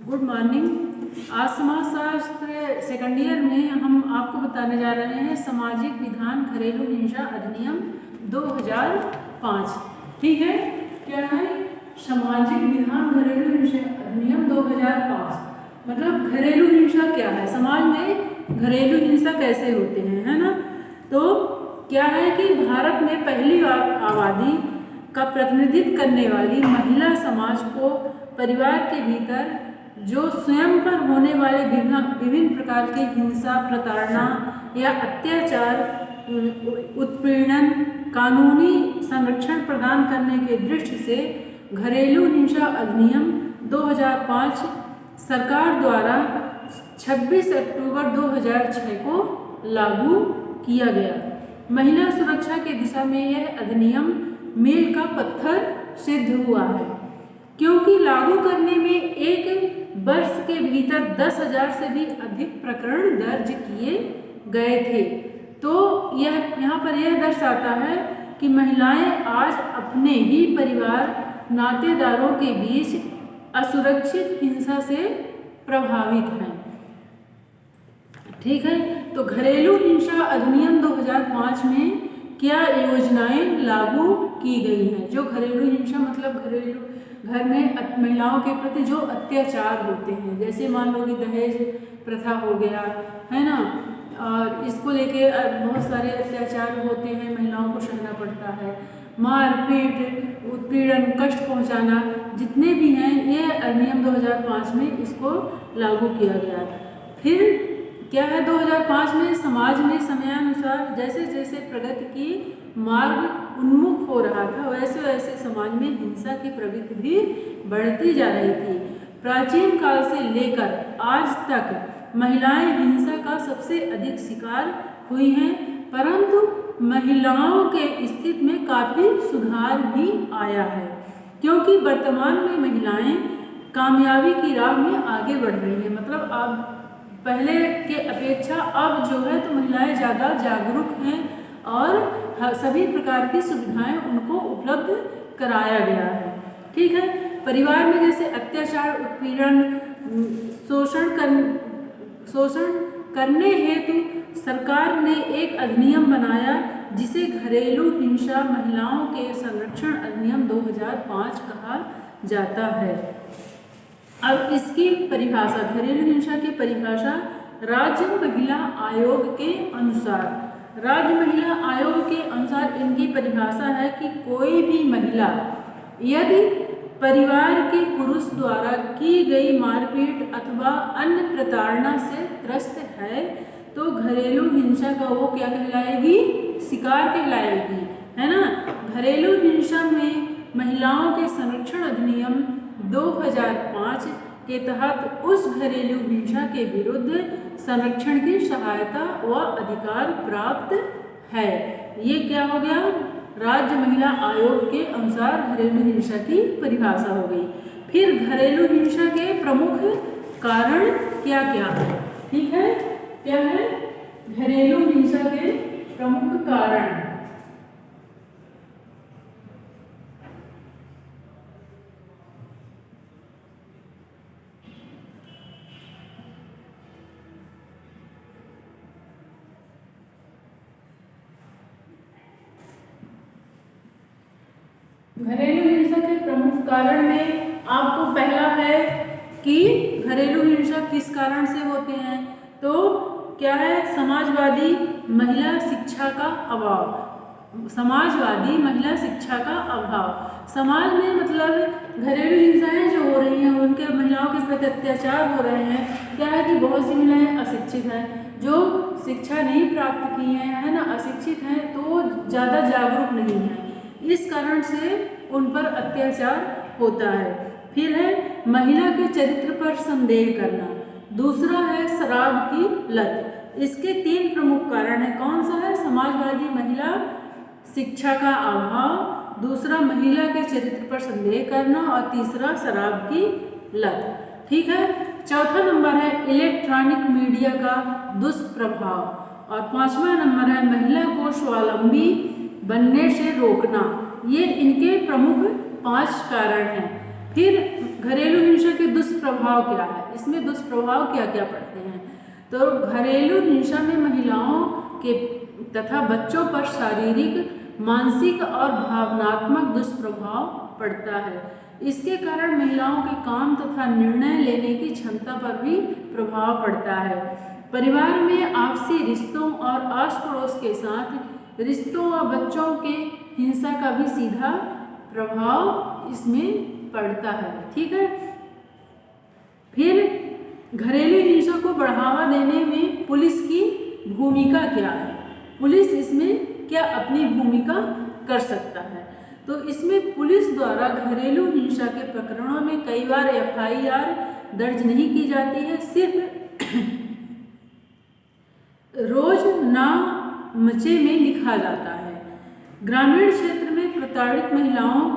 Good morning. आज समाजशास्त्र second year में हम आपको बताने जा रहे हैं सामाजिक विधान घरेलू हिंसा अधिनियम 2005। ठीक है, क्या है सामाजिक विधान घरेलू हिंसा अधिनियम 2005। मतलब घरेलू हिंसा क्या है, समाज में घरेलू हिंसा कैसे होते हैं, है ना। तो क्या है कि भारत में पहली आबादी का प्रतिनिधित्व करने वाली महिला समाज को परिवार के भीतर जो स्वयं पर होने वाले विभिन्न प्रकार की हिंसा, प्रताड़ना या अत्याचार, उत्पीड़न कानूनी संरक्षण प्रदान करने के दृष्टि से घरेलू हिंसा अधिनियम 2005 सरकार द्वारा 26 अक्टूबर 2006 को लागू किया गया। महिला सुरक्षा की दिशा में यह अधिनियम मील का पत्थर सिद्ध हुआ है, क्योंकि लागू करने में एक वर्ष के भीतर 10,000 से भी अधिक प्रकरण दर्ज किए गए थे। तो यह यहाँ पर यह दर्शाता है कि महिलाएं आज अपने ही परिवार नातेदारों के बीच असुरक्षित हिंसा से प्रभावित हैं। ठीक है, तो घरेलू हिंसा अधिनियम 2005 में क्या योजनाएं लागू की गई हैं। जो घरेलू हिंसा मतलब घरेलू घर में महिलाओं के प्रति जो अत्याचार होते हैं, जैसे मान लो कि दहेज प्रथा हो गया, है ना, और इसको लेके बहुत सारे अत्याचार होते हैं, महिलाओं को सहना पड़ता है, मारपीट, उत्पीड़न, कष्ट पहुंचाना, जितने भी हैं ये अधिनियम 2005 में इसको लागू किया गया। फिर क्या है 2005 में समाज में समयानुसार जैसे जैसे प्रगति की मार्ग उन्मुख हो रहा था, वैसे वैसे समाज में हिंसा की प्रवृत्ति भी बढ़ती जा रही थी। प्राचीन काल से लेकर आज तक महिलाएं हिंसा का सबसे अधिक शिकार हुई हैं, परंतु महिलाओं के स्थिति में काफ़ी सुधार भी आया है, क्योंकि वर्तमान में महिलाएं कामयाबी की राह में आगे बढ़ रही हैं। मतलब अब पहले के अपेक्षा अब जो है तो महिलाएं ज़्यादा जागरूक हैं और सभी प्रकार की सुविधाएं उनको उपलब्ध कराया गया है। ठीक है, परिवार में जैसे अत्याचार, उत्पीड़न, शोषण करने हेतु सरकार ने एक अधिनियम बनाया जिसे घरेलू हिंसा महिलाओं के संरक्षण अधिनियम 2005 कहा जाता है। अब इसकी परिभाषा, घरेलू हिंसा की परिभाषा राज्य महिला आयोग के अनुसार, राज्य महिला आयोग के अनुसार इनकी परिभाषा है कि कोई भी महिला यदि परिवार के पुरुष द्वारा की गई मारपीट अथवा अन्य प्रताड़ना से त्रस्त है तो घरेलू हिंसा का वो क्या कहलाएगी, शिकार कहलाएगी, है ना। घरेलू हिंसा में महिलाओं के संरक्षण अधिनियम 2005 के तहत उस घरेलू हिंसा के विरुद्ध संरक्षण की सहायता व अधिकार प्राप्त है। ये क्या हो गया, राज्य महिला आयोग के अनुसार घरेलू हिंसा की परिभाषा हो गई। फिर घरेलू हिंसा के प्रमुख कारण क्या क्या है। ठीक है, क्या है घरेलू हिंसा के प्रमुख कारण। घरेलू हिंसा के प्रमुख कारण में आपको पहला है कि घरेलू हिंसा किस कारण से होते हैं, तो क्या है समाजवादी महिला शिक्षा का अभाव। समाजवादी महिला शिक्षा का अभाव, समाज में मतलब घरेलू हिंसाएं जो हो रही हैं, उनके महिलाओं के प्रति अत्याचार हो रहे हैं। क्या है कि बहुत सी महिलाएं अशिक्षित हैं, जो शिक्षा नहीं प्राप्त की हैं, है ना, अशिक्षित हैं, तो ज़्यादा जागरूक नहीं हैं, इस कारण से उन पर अत्याचार होता है। फिर है महिला के चरित्र पर संदेह करना। दूसरा है शराब की लत। इसके 3 प्रमुख कारण हैं। कौन सा है, समाजवादी महिला शिक्षा का अभाव, दूसरा महिला के चरित्र पर संदेह करना और तीसरा शराब की लत। ठीक है, चौथा नंबर है इलेक्ट्रॉनिक मीडिया का दुष्प्रभाव और 5वां नंबर है महिला को स्वावलंबी बनने से रोकना। ये इनके प्रमुख 5 कारण हैं। फिर घरेलू हिंसा के दुष्प्रभाव क्या है, इसमें दुष्प्रभाव क्या क्या पड़ते हैं। तो घरेलू हिंसा में महिलाओं के तथा बच्चों पर शारीरिक, मानसिक और भावनात्मक दुष्प्रभाव पड़ता है। इसके कारण महिलाओं के काम तथा निर्णय लेने की क्षमता पर भी प्रभाव पड़ता है। परिवार में आपसी रिश्तों और आस पड़ोस के साथ रिश्तों व बच्चों के हिंसा का भी सीधा प्रभाव इसमें पड़ता है। ठीक है। फिर घरेलू हिंसा को बढ़ावा देने में पुलिस की भूमिका क्या है, पुलिस इसमें क्या अपनी भूमिका कर सकता है। तो इसमें पुलिस द्वारा घरेलू हिंसा के प्रकरणों में कई बार FIR दर्ज नहीं की जाती है, सिर्फ रोजनामचे में लिखा जाता है। ग्रामीण क्षेत्र में प्रताड़ित महिलाओं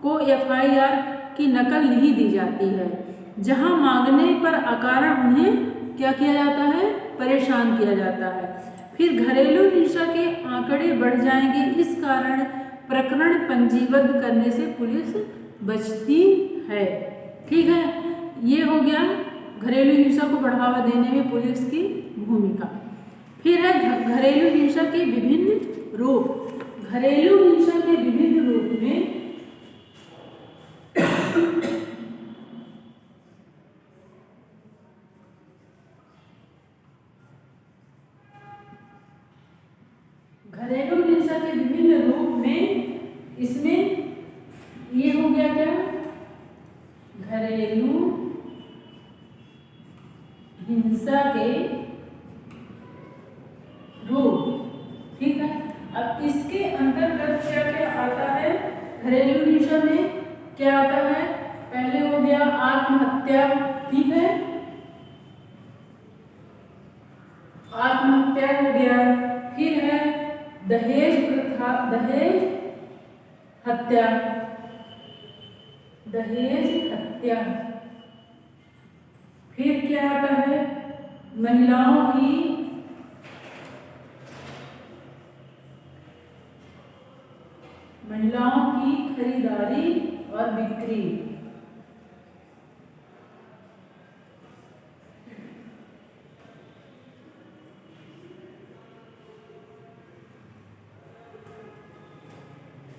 को FIR की नकल नहीं दी जाती है, जहां मांगने पर अकारण उन्हें क्या किया जाता है, परेशान किया जाता है। फिर घरेलू हिंसा के आंकड़े बढ़ जाएंगे, इस कारण प्रकरण पंजीबद्ध करने से पुलिस बचती है। ठीक है, ये हो गया घरेलू हिंसा को बढ़ावा देने में पुलिस की भूमिका। फिर है घरेलू हिंसा के विभिन्न रूप। घरेलू हिंसा के विभिन्न रूप में घरेलू हिंसा के विभिन्न रूप में इसमें ये हो गया क्या, घरेलू हिंसा के रूप। ठीक है, अब इसके अंतर्गत क्या क्या आता है, घरेलू हिंसा में क्या आता है, पहले हो गया आत्महत्या। ठीक है, आत्महत्या हो गया। फिर है दहेज प्रथा, दहेज हत्या, दहेज हत्या। फिर क्या आता है, महिलाओं की खरीदारी और बिक्री।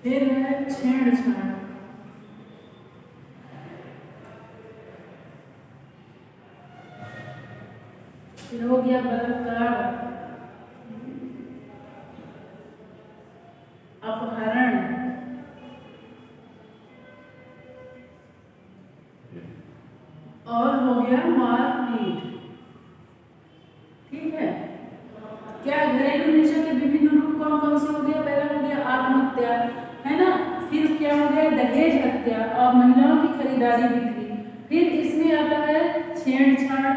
फिर है छेड़छाड़। फिर हो गया बलात्कार, अपहरण, और हो गया मारपीट। ठीक है, क्या घरेलू हिंसा के विभिन्न रूप कौन कौन से हो गया, पहला हो गया आत्महत्या, है ना। फिर क्या हो गया, दहेज हत्या और महिलाओं की खरीदारी बिक्री। फिर इसमें आता है छेड़छाड़,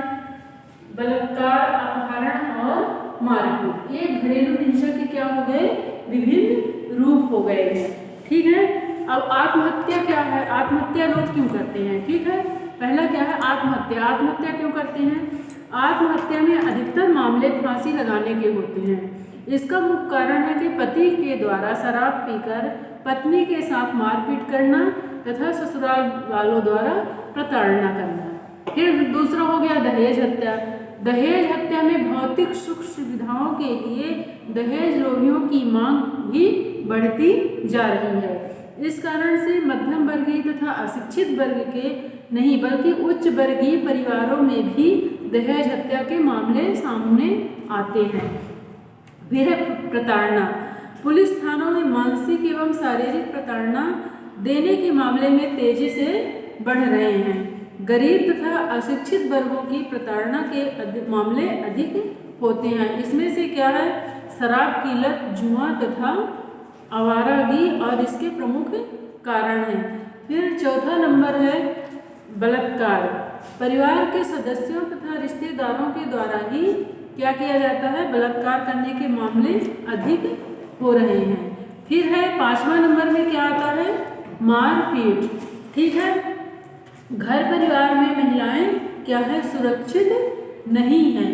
बलात्कार, अपहरण और मारपीट। ये घरेलू हिंसा के क्या हो गए, विभिन्न रूप हो गए हैं। ठीक है, अब आत्महत्या क्या है, आत्महत्या लोग क्यों करते हैं। ठीक है, पहला क्या है आत्महत्या। आत्महत्या क्यों करते हैं, आत्महत्या में अधिकतर मामले फांसी लगाने के होते हैं। इसका मुख्य कारण है कि पति के द्वारा शराब पीकर पत्नी के साथ मारपीट करना तथा ससुराल वालों द्वारा प्रताड़ना करना। फिर दूसरा हो गया दहेज हत्या। दहेज हत्या में भौतिक सुख सुविधाओं के लिए दहेज लोभियों की मांग भी बढ़ती जा रही है। इस कारण से मध्यम वर्गीय तथा अशिक्षित वर्ग के नहीं बल्कि उच्च वर्गीय परिवारों में भी दहेज हत्या के मामले सामने आते हैं। फिर प्रताड़ना। पुलिस थानों में मानसिक एवं शारीरिक प्रताड़ना देने के मामले में तेजी से बढ़ रहे हैं। गरीब तथा अशिक्षित वर्गों की प्रताड़ना के मामले अधिक होते हैं। इसमें से क्या है, शराब की लत, जुआ तथा आवारागी और इसके प्रमुख कारण हैं। फिर चौथा नंबर है बलात्कार। परिवार के सदस्यों तथा रिश्तेदारों के द्वारा ही क्या किया जाता है, बलात्कार करने के मामले अधिक हो रहे हैं। फिर है पांचवा नंबर में क्या आता है, मारपीट। ठीक है, घर परिवार में महिलाएं क्या है, सुरक्षित नहीं हैं।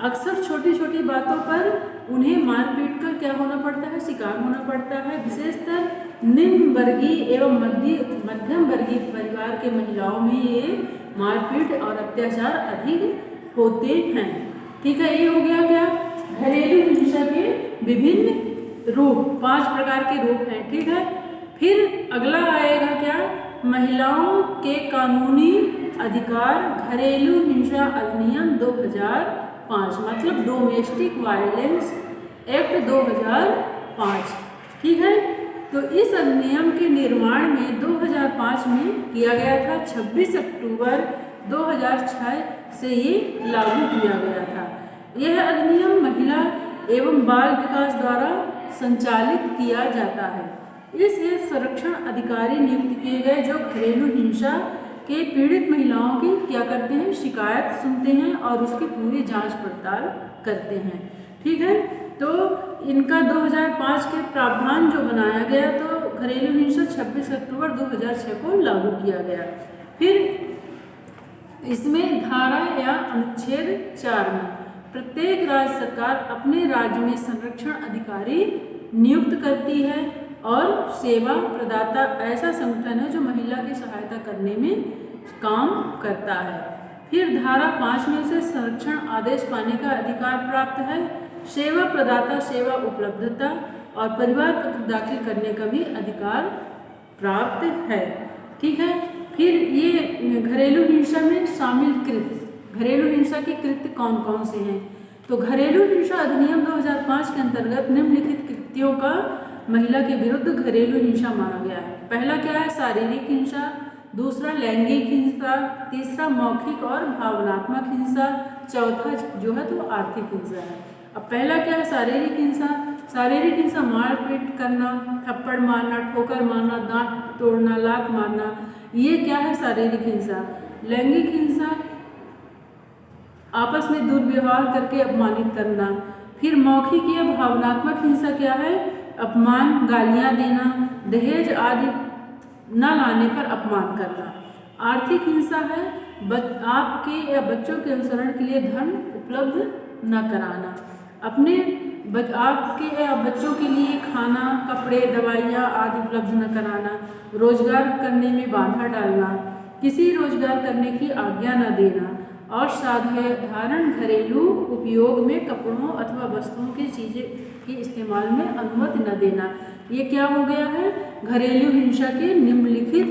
अक्सर छोटी छोटी बातों पर उन्हें मारपीट का क्या होना पड़ता है, शिकार होना पड़ता है। विशेषतर निम्न वर्गीय एवं मध्यम वर्गीय परिवार के महिलाओं में ये मारपीट और अत्याचार अधिक होते हैं। ठीक है, ये हो गया क्या, घरेलू हिंसा के विभिन्न रूप, 5 प्रकार के रूप हैं। ठीक है, फिर अगला आएगा क्या, महिलाओं के कानूनी अधिकार, घरेलू हिंसा अधिनियम 2005, मतलब डोमेस्टिक वायलेंस एक्ट 2005। ठीक है, तो इस अधिनियम के निर्माण में 2005 में किया गया था। 26 अक्टूबर 2006 से ये लागू किया गया था। यह अधिनियम महिला एवं बाल विकास द्वारा संचालित किया जाता है। इससे संरक्षण अधिकारी नियुक्त किए गए जो घरेलू हिंसा के पीड़ित महिलाओं की क्या करते हैं, शिकायत सुनते हैं और उसकी पूरी जांच पड़ताल करते हैं। ठीक है, तो इनका 2005 के प्रावधान जो बनाया गया, तो घरेलू हिंसा 26 अक्टूबर 2006 को लागू किया गया। फिर इसमें धारा या अनुच्छेद 4 में प्रत्येक राज्य सरकार अपने राज्य में संरक्षण अधिकारी नियुक्त करती है और सेवा प्रदाता ऐसा संगठन है जो महिला की सहायता करने में काम करता है। फिर धारा 5 में से संरक्षण आदेश पाने का अधिकार प्राप्त है। सेवा प्रदाता सेवा उपलब्धता और परिवार पत्र दाखिल करने का भी अधिकार प्राप्त है। ठीक है, फिर ये घरेलू हिंसा में शामिल कृत्य, घरेलू हिंसा के कृत्य कौन कौन से हैं, तो घरेलू हिंसा अधिनियम 2005 के अंतर्गत निम्नलिखित कृत्यों का महिला के विरुद्ध घरेलू हिंसा माना गया है। पहला क्या है, शारीरिक हिंसा, दूसरा लैंगिक हिंसा, तीसरा मौखिक और भावनात्मक हिंसा, चौथा जो है तो आर्थिक हिंसा है। अब पहला क्या है, शारीरिक हिंसा। शारीरिक हिंसा मारपीट करना, थप्पड़ मारना, ठोकर मारना, दांत तोड़ना, लात मारना, ये क्या है शारीरिक हिंसा। लैंगिक हिंसा आपस में दुर्व्यवहार करके अपमानित करना। फिर मौखिक या भावनात्मक हिंसा क्या है, अपमान, गालियां देना, दहेज आदि न लाने पर अपमान करना। आर्थिक हिंसा है आपके या बच्चों के अनुसरण के लिए धन उपलब्ध न कराना, अपने आपके या बच्चों के लिए खाना, कपड़े, दवाइयाँ आदि उपलब्ध न कराना, रोजगार करने में बाधा डालना, किसी रोजगार करने की आज्ञा न देना और साधारण घरेलू उपयोग में कपड़ों अथवा वस्तुओं की चीज़ें के इस्तेमाल में अनुमति न देना। ये क्या हो गया है, घरेलू हिंसा के निम्नलिखित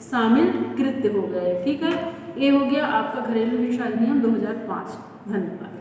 शामिल कृत्य हो गए। ठीक है, ये हो गया आपका घरेलू हिंसा अधिनियम 2005। धन्यवाद।